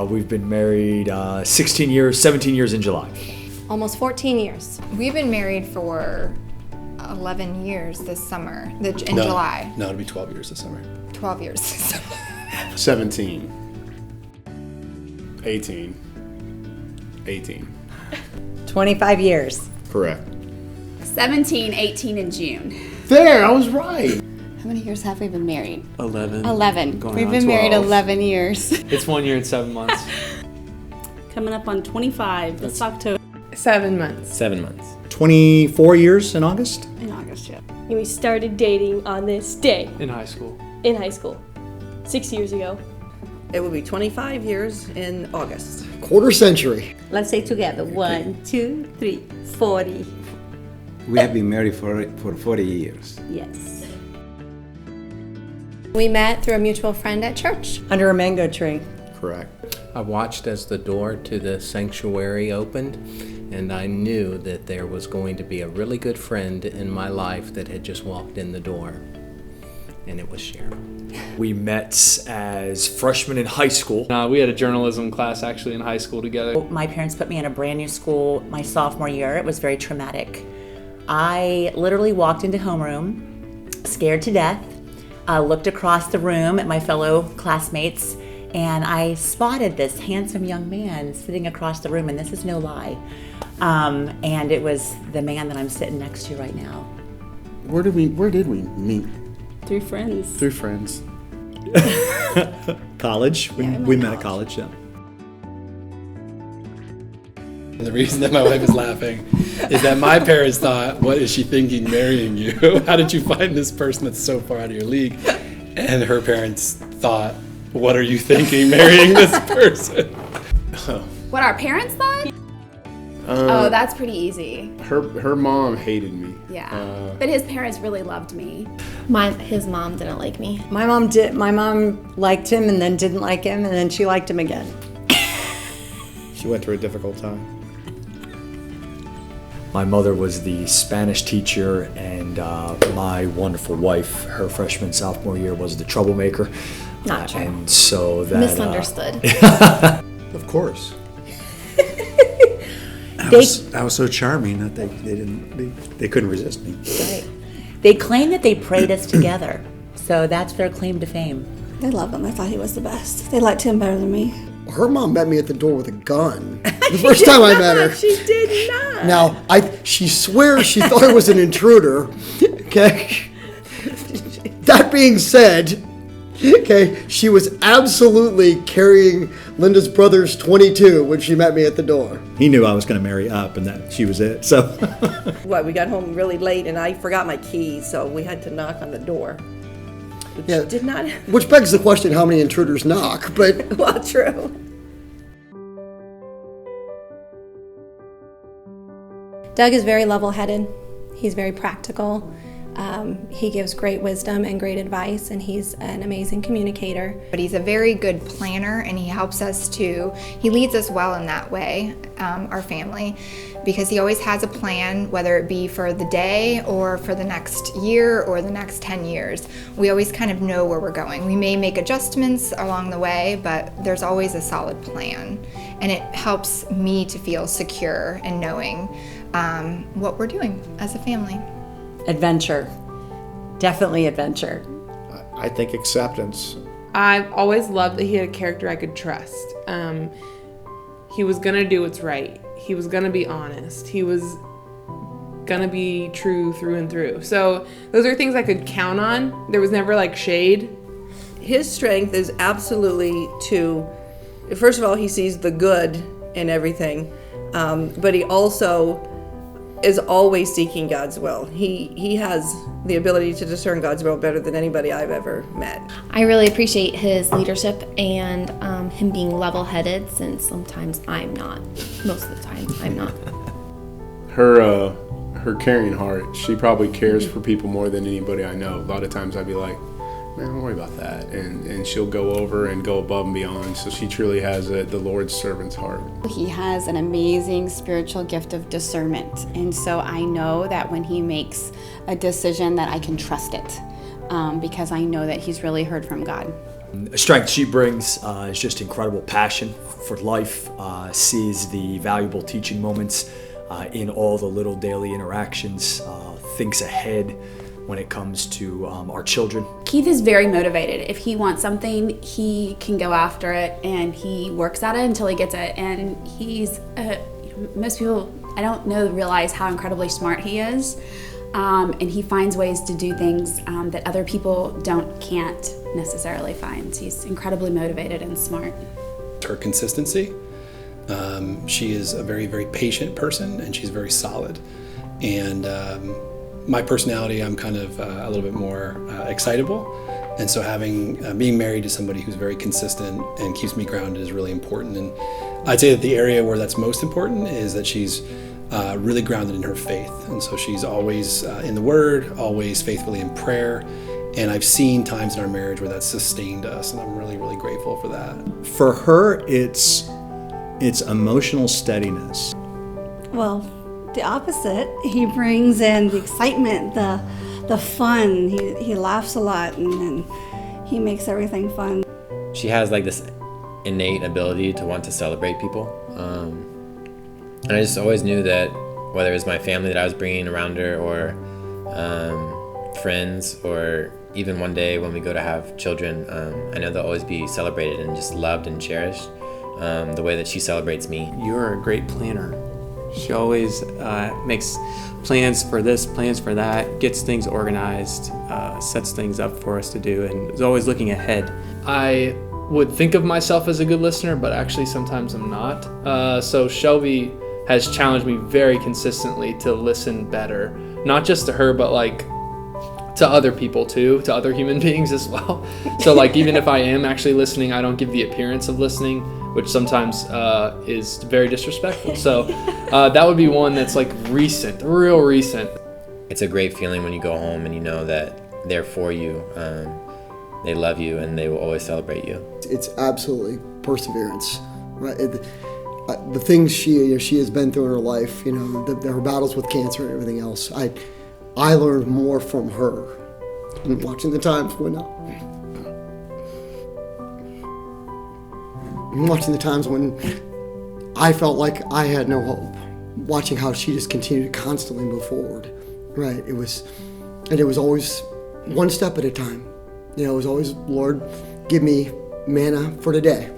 We've been married 17 years in July. Almost 14 years. We've been married for 11 years this summer, in July. No, it'll be 12 years this summer. 12 years this summer. 17. 18. 25 years. Correct. 17, 18 in June. There, I was right. How many years have we been married? 11. 11. Going We've on been 12. married 11 years. It's 1 year and 7 months. Coming up on 25 this October. 7 months. 7 months. 24 years in August? In August, yeah. And we started dating on this day. In high school. 6 years ago. It will be 25 years in August. Quarter century. Let's say together. 1, 2, 3, 40. We have been married for 40 years. Yes. We met through a mutual friend at church. Under a mango tree. Correct. I watched as the door to the sanctuary opened, and I knew that there was going to be a really good friend in my life that had just walked in the door, and it was Cheryl. We met as freshmen in high school. We had a journalism class actually in high school together. My parents put me in a brand new school my sophomore year. It was very traumatic. I literally walked into homeroom, scared to death, looked across the room at my fellow classmates, and I spotted this handsome young man sitting across the room, and this is no lie. And it was the man that I'm sitting next to right now. Where did we meet? Through friends. Through friends. College. We met at college, yeah. The reason that my wife is laughing is that my parents thought, what is she thinking marrying you? How did you find this person that's so far out of your league? And her parents thought, what are you thinking marrying this person? What our parents thought? That's pretty easy. Her mom hated me. Yeah. But his parents really loved me. His mom didn't like me. My mom liked him and then didn't like him, and then she liked him again. She went through a difficult time. My mother was the Spanish teacher, and my wonderful wife, her freshman, sophomore year, was the troublemaker. Not true. And so that... Misunderstood. Of course. I was so charming that they couldn't resist me. Right. They claim that they prayed us together, so that's their claim to fame. They love him. I thought he was the best. They liked him better than me. Her mom met me at the door with a gun. The first time I met her. She did not. Now, she swears she thought I was an intruder. Okay? That being said, okay, she was absolutely carrying Linda's brother's .22 when she met me at the door. He knew I was going to marry up and that she was it, so. We got home really late and I forgot my keys, so we had to knock on the door. Yeah, did not. Which begs the question, how many intruders knock, but. Well, true. Doug is very level-headed. He's very practical. He gives great wisdom and great advice, and he's an amazing communicator. But he's a very good planner, and he leads us well in that way, our family, because he always has a plan, whether it be for the day or for the next year or the next 10 years. We always kind of know where we're going. We may make adjustments along the way, but there's always a solid plan. And it helps me to feel secure in knowing what we're doing as a family. Adventure. Definitely adventure. I think acceptance. I've always loved that he had a character I could trust. He was gonna do what's right. He was gonna be honest. He was gonna be true through and through. So those are things I could count on. There was never like shade. His strength is absolutely first of all, he sees the good in everything, but he also is always seeking God's will. He has the ability to discern God's will better than anybody I've ever met. I really appreciate his leadership and him being level-headed, since sometimes I'm not. Most of the time, I'm not. Her caring heart, she probably cares for people more than anybody I know. A lot of times I'd be like, man, don't worry about that. And she'll go over and go above and beyond. So she truly has the Lord's servant's heart. He has an amazing spiritual gift of discernment. And so I know that when he makes a decision that I can trust it, because I know that he's really heard from God. The strength she brings is just incredible passion for life, sees the valuable teaching moments in all the little daily interactions, thinks ahead when it comes to our children. Keith is very motivated. If he wants something, he can go after it, and he works at it until he gets it. And he's, most people, I don't know, realize how incredibly smart he is. And he finds ways to do things that other people can't necessarily find. He's incredibly motivated and smart. Her consistency. She is a very, very patient person, and she's very solid. And my personality, I'm kind of a little bit more excitable. And so being married to somebody who's very consistent and keeps me grounded is really important. And I'd say that the area where that's most important is that she's really grounded in her faith. And so she's always in the Word, always faithfully in prayer. And I've seen times in our marriage where that's sustained us, and I'm really, really grateful for that. For her, it's emotional steadiness. Well, the opposite. He brings in the excitement, the fun. He laughs a lot, and he makes everything fun. She has like this innate ability to want to celebrate people. And I just always knew that whether it was my family that I was bringing around her, or friends, or even one day when we go to have children, I know they'll always be celebrated and just loved and cherished the way that she celebrates me. You're a great planner. She always makes plans for this, plans for that, gets things organized, sets things up for us to do, and is always looking ahead. I would think of myself as a good listener, but actually sometimes I'm not. So Shelby has challenged me very consistently to listen better, not just to her, but like to other people too, to other human beings as well. So like even if I am actually listening, I don't give the appearance of listening, which sometimes is very disrespectful. So that would be one that's like recent, real recent. It's a great feeling when you go home and you know that they're for you, they love you, and they will always celebrate you. It's absolutely perseverance, right? The things she has been through in her life, her battles with cancer and everything else, I learned more from her. And watching the times when I felt like I had no hope, watching how she just continued to constantly move forward, right? It was always one step at a time. It was always, Lord, give me manna for today.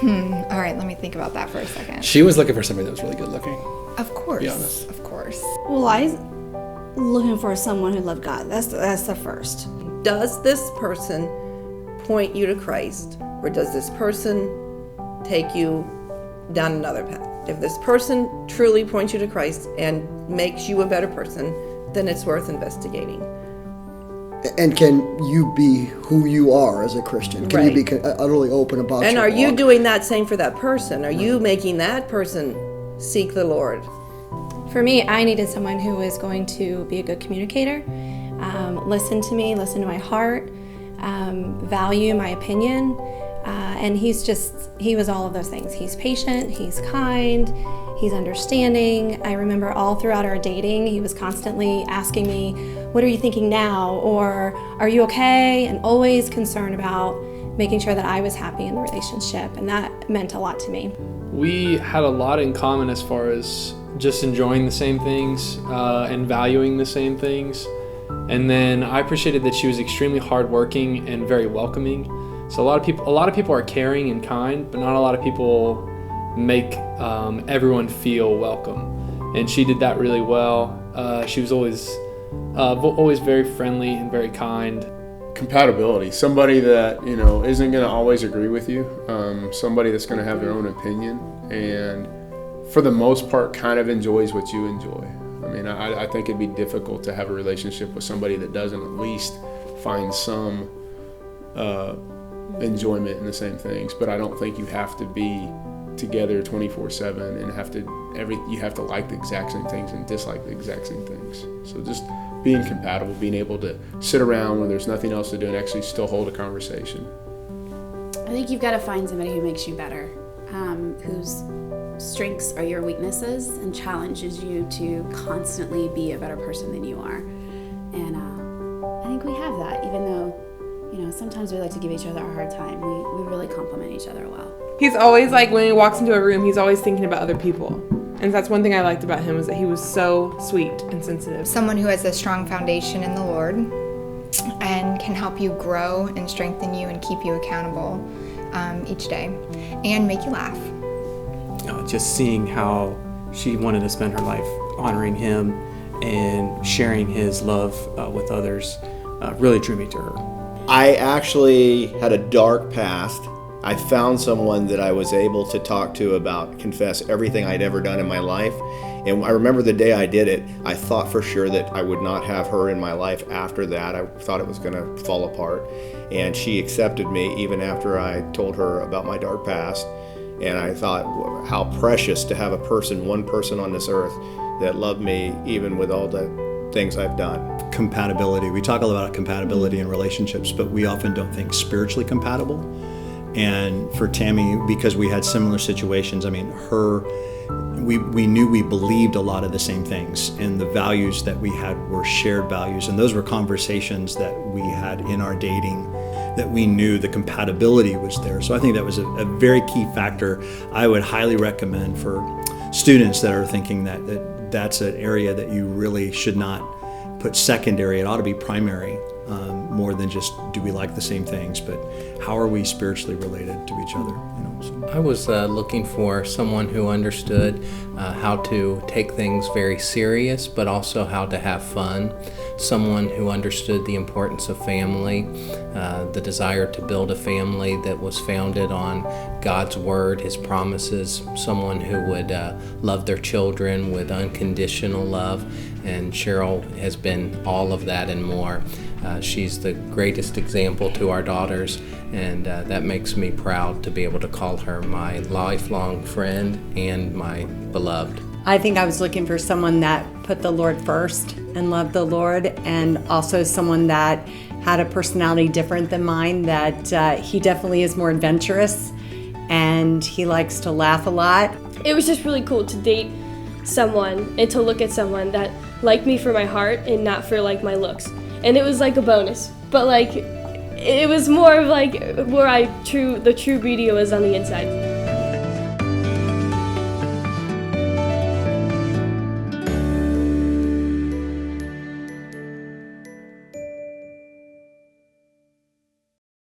All right, let me think about that for a second. She was looking for somebody that was really good looking. Of course. Be honest. Of course. Well, I'm looking for someone who loved God. That's the first. Does this person point you to Christ, or does this person take you down another path? If this person truly points you to Christ and makes you a better person, then it's worth investigating. And can you be who you are as a Christian? Can you be utterly open about And your are you walk? doing that same for that person? Are you making that person seek the Lord? For me, I needed someone who was going to be a good communicator, listen to me, listen to my heart, value my opinion, and he was all of those things. He's patient, he's kind, he's understanding. I remember all throughout our dating, he was constantly asking me, what are you thinking now? Or are you okay? And always concerned about making sure that I was happy in the relationship, and that meant a lot to me. We had a lot in common as far as just enjoying the same things and valuing the same things. And then I appreciated that she was extremely hardworking and very welcoming. So a lot of people are caring and kind, but not a lot of people make everyone feel welcome. And she did that really well. She was always very friendly and very kind. Compatibility, somebody that isn't going to always agree with you, somebody that's going to have their own opinion, and for the most part kind of enjoys what you enjoy. I mean, I think it'd be difficult to have a relationship with somebody that doesn't at least find some enjoyment in the same things. But I don't think you have to be together 24/7 and you have to like the exact same things and dislike the exact same things. So just being compatible, being able to sit around when there's nothing else to do and actually still hold a conversation. I think you've got to find somebody who makes you better, whose strengths are your weaknesses and challenges you to constantly be a better person than you are. And I think we have that, even though, sometimes we like to give each other a hard time. We really complement each other well. He's always like, when he walks into a room, he's always thinking about other people. And that's one thing I liked about him, was that he was so sweet and sensitive. Someone who has a strong foundation in the Lord and can help you grow and strengthen you and keep you accountable each day and make you laugh. Just seeing how she wanted to spend her life honoring him and sharing his love with others really drew me to her. I actually had a dark past. I found someone that I was able to talk to about, confess everything I'd ever done in my life. And I remember the day I did it, I thought for sure that I would not have her in my life after that. I thought it was going to fall apart. And she accepted me even after I told her about my dark past. And I thought how precious to have one person on this earth that loved me even with all the things I've done. Compatibility. We talk a lot about compatibility in relationships, but we often don't think spiritually compatible. And for Tammy, because we had similar situations, we knew we believed a lot of the same things, and the values that we had were shared values, and those were conversations that we had in our dating that we knew the compatibility was there. So I think that was a very key factor. I would highly recommend for students that are thinking that's an area that you really should not put secondary. It ought to be primary, more than just do we like the same things, but how are we spiritually related to each other? I was looking for someone who understood how to take things very serious, but also how to have fun. Someone who understood the importance of family, the desire to build a family that was founded on God's word, His promises. Someone who would love their children with unconditional love. And Cheryl has been all of that and more. She's the greatest example to our daughters, and that makes me proud to be able to call her my lifelong friend and my beloved. I think I was looking for someone that put the Lord first and loved the Lord, and also someone that had a personality different than mine, that he definitely is more adventurous and he likes to laugh a lot. It was just really cool to date someone and to look at someone that liked me for my heart and not for like my looks. And it was like a bonus, but like it was more of like where the true beauty was on the inside.